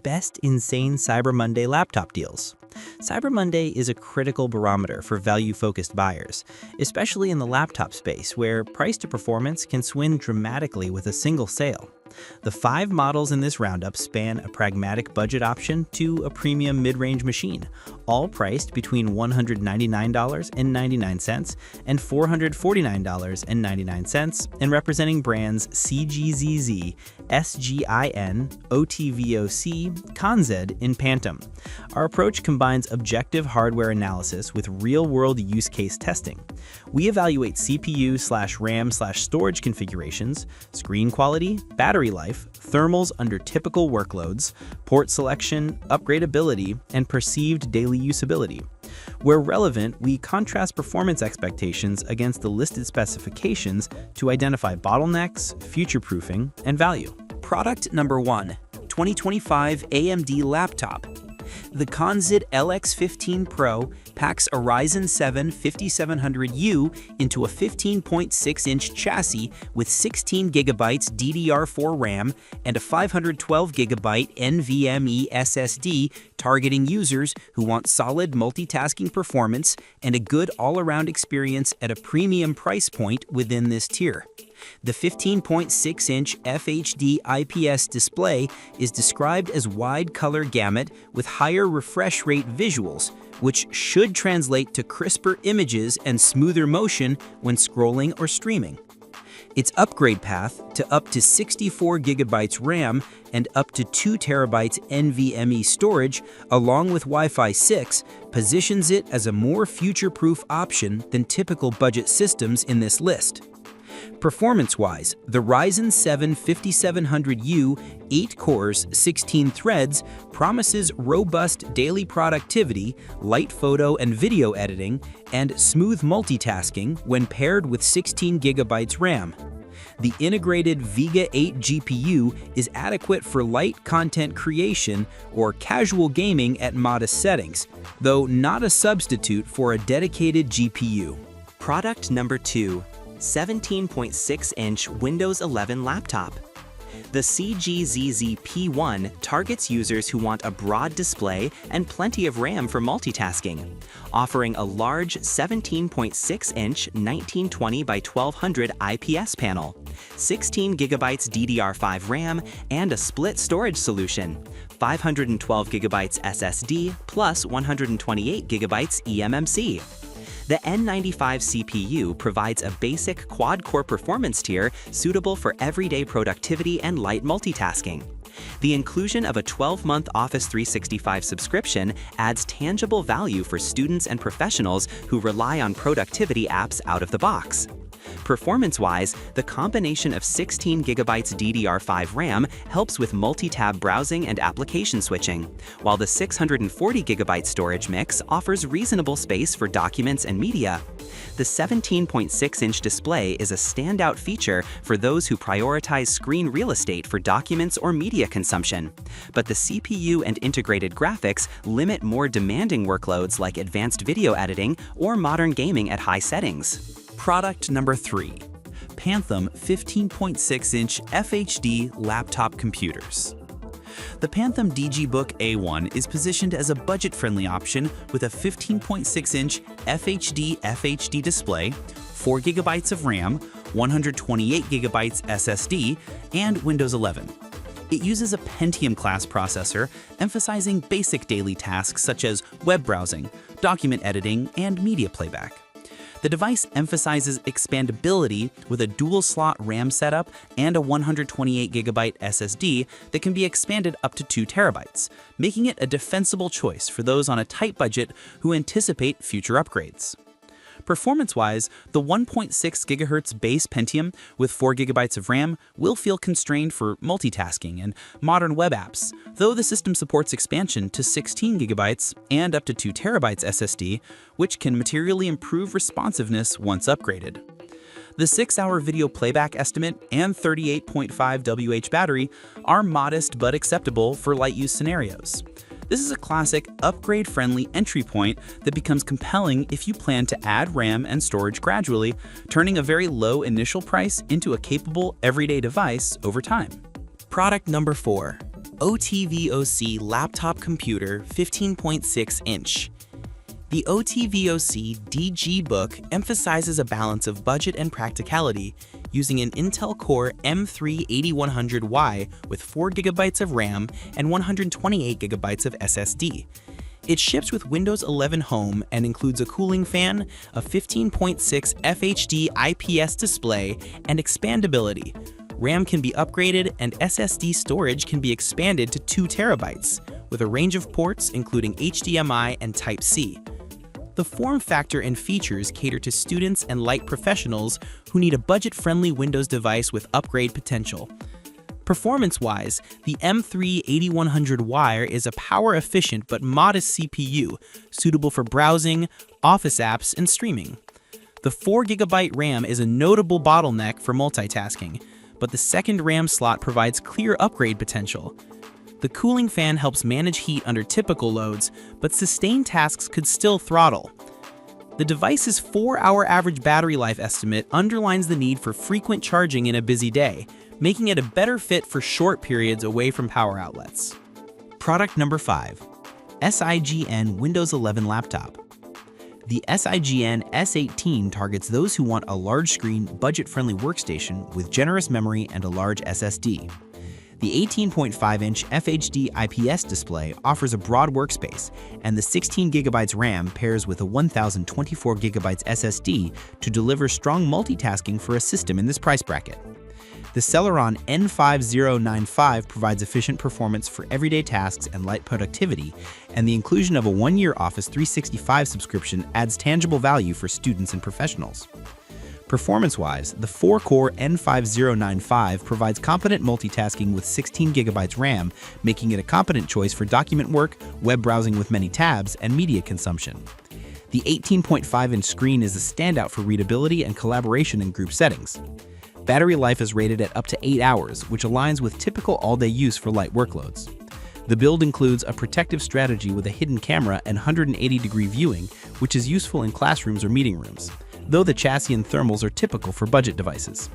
Best Insane Cyber Monday Laptop Deals. Cyber Monday is a critical barometer for value-focused buyers, especially in the laptop space where price to performance can swing dramatically with a single sale. The 5 models in this roundup span a pragmatic budget option to a premium mid-range machine, all priced between $199.99 and $449.99, and representing brands CGZZ, SGIN, OTVOC, Conzed, and Pantom. Our approach combines objective hardware analysis with real-world use case testing. We evaluate CPU/RAM/storage configurations, screen quality, battery life, thermals under typical workloads, port selection, upgradability, and perceived daily usability. Where relevant, we contrast performance expectations against the listed specifications to identify bottlenecks, future-proofing, and value. Product number 1, 2025 AMD laptop. The Conzed LX15 Pro packs a Ryzen 7 5700U into a 15.6-inch chassis with 16GB DDR4 RAM and a 512GB NVMe SSD, targeting users who want solid multitasking performance and a good all-around experience at a premium price point within this tier. The 15.6-inch FHD IPS display is described as wide color gamut with higher refresh rate visuals, which should translate to crisper images and smoother motion when scrolling or streaming. Its upgrade path to up to 64GB RAM and up to 2TB NVMe storage, along with Wi-Fi 6, positions it as a more future-proof option than typical budget systems in this list. Performance-wise, the Ryzen 7 5700U, 8 cores, 16 threads, promises robust daily productivity, light photo and video editing, and smooth multitasking when paired with 16GB RAM. The integrated Vega 8 GPU is adequate for light content creation or casual gaming at modest settings, though not a substitute for a dedicated GPU. Product number 2. 17.6-inch Windows 11 laptop. The CGZZ P1 targets users who want a broad display and plenty of RAM for multitasking, offering a large 17.6-inch 1920 by 1200 IPS panel, 16GB DDR5 RAM, and a split storage solution, 512GB SSD plus 128GB eMMC. The N95 CPU provides a basic quad-core performance tier suitable for everyday productivity and light multitasking. The inclusion of a 12-month Office 365 subscription adds tangible value for students and professionals who rely on productivity apps out of the box. Performance-wise, the combination of 16GB DDR5 RAM helps with multi-tab browsing and application switching, while the 640GB storage mix offers reasonable space for documents and media. The 17.6-inch display is a standout feature for those who prioritize screen real estate for documents or media consumption, but the CPU and integrated graphics limit more demanding workloads like advanced video editing or modern gaming at high settings. Product number 3. Pantom 15.6-inch FHD laptop computers. The Pantom DGBook A1 is positioned as a budget-friendly option with a 15.6-inch FHD display, 4GB of RAM, 128GB SSD, and Windows 11. It uses a Pentium-class processor, emphasizing basic daily tasks such as web browsing, document editing, and media playback. The device emphasizes expandability with a dual-slot RAM setup and a 128GB SSD that can be expanded up to 2TB, making it a defensible choice for those on a tight budget who anticipate future upgrades. Performance-wise, the 1.6 GHz base Pentium with 4GB of RAM will feel constrained for multitasking and modern web apps, though the system supports expansion to 16GB and up to 2TB SSD, which can materially improve responsiveness once upgraded. The 6-hour video playback estimate and 38.5 WH battery are modest but acceptable for light use scenarios. This is a classic, upgrade-friendly entry point that becomes compelling if you plan to add RAM and storage gradually, turning a very low initial price into a capable everyday device over time. Product number 4. OTVOC Laptop Computer 15.6-inch. The OTVOC DG book emphasizes a balance of budget and practicality using an Intel Core M3 8100Y with 4GB of RAM and 128GB of SSD. It ships with Windows 11 Home and includes a cooling fan, a 15.6 FHD IPS display, and expandability. RAM can be upgraded and SSD storage can be expanded to 2 TB, with a range of ports including HDMI and Type-C. The form factor and features cater to students and light professionals who need a budget-friendly Windows device with upgrade potential. Performance-wise, the M3 8100Y is a power-efficient but modest CPU, suitable for browsing, office apps, and streaming. The 4GB RAM is a notable bottleneck for multitasking, but the second RAM slot provides clear upgrade potential. The cooling fan helps manage heat under typical loads, but sustained tasks could still throttle. The device's 4-hour average battery life estimate underlines the need for frequent charging in a busy day, making it a better fit for short periods away from power outlets. Product number 5. SIGN Windows 11 Laptop. The SIGN S18 targets those who want a large-screen, budget-friendly workstation with generous memory and a large SSD. The 18.5-inch FHD IPS display offers a broad workspace, and the 16GB RAM pairs with a 1024GB SSD to deliver strong multitasking for a system in this price bracket. The Celeron N5095 provides efficient performance for everyday tasks and light productivity, and the inclusion of a 1-year Office 365 subscription adds tangible value for students and professionals. Performance-wise, the 4-core N5095 provides competent multitasking with 16GB RAM, making it a competent choice for document work, web browsing with many tabs, and media consumption. The 18.5-inch screen is a standout for readability and collaboration in group settings. Battery life is rated at up to 8 hours, which aligns with typical all-day use for light workloads. The build includes a protective strategy with a hidden camera and 180-degree viewing, which is useful in classrooms or meeting rooms, though the chassis and thermals are typical for budget devices.